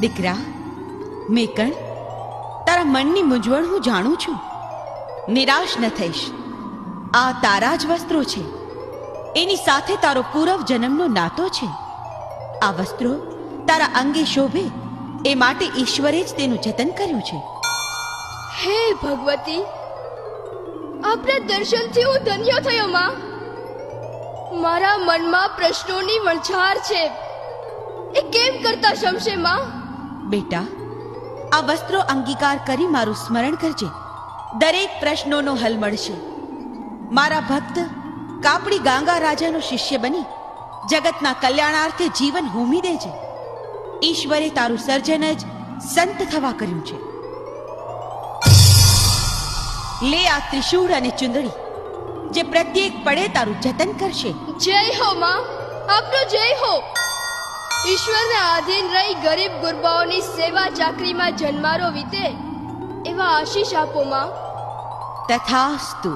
દીકરા મેકણ, તારા મનની મૂંઝવણ હું જાણું છું. નિરાશ ન થઈશ. આ તારા જ વસ્ત્રો છે. એની સાથે તારો પૂર્વ જન્મનો નાતો છે. આ વસ્ત્રો તારા અંગે શોભે એ માટે ઈશ્વરે જ તેનું જતન કર્યું છે. હે ભગવતી, આપના દર્શનથી હું ધન્ય થયો માં. મારા મનમાં પ્રશ્નોની વણઝાર છે, એ કેમ કરતા શમશે માં? બેટા, આ વસ્ત્રો અંગીકાર કરી મારું સ્મરણ કરજે. દરેક પ્રશ્નોનો હલ મળશે. મારા ભક્ત કાપડી ગાંગા રાજાનો શિષ્ય બની જગતના કલ્યાણાર્થે જીવન હોમી દેજે. ઈશ્વરે તારું સર્જન જ સંત થવા કર્યું છે. લે આ ત્રિશૂળ અને ચુંદડી, જે પ્રત્યેક પળે તારું જતન કરશે. જય હો માં, આપનો જય હો. ઈશ્વરને આધીન રહી ગરીબ ગુરબાઓની સેવા ચાકરીમાં જન્મારો વીતે એવા આશીષ આપો માં. તથાસ્તુ.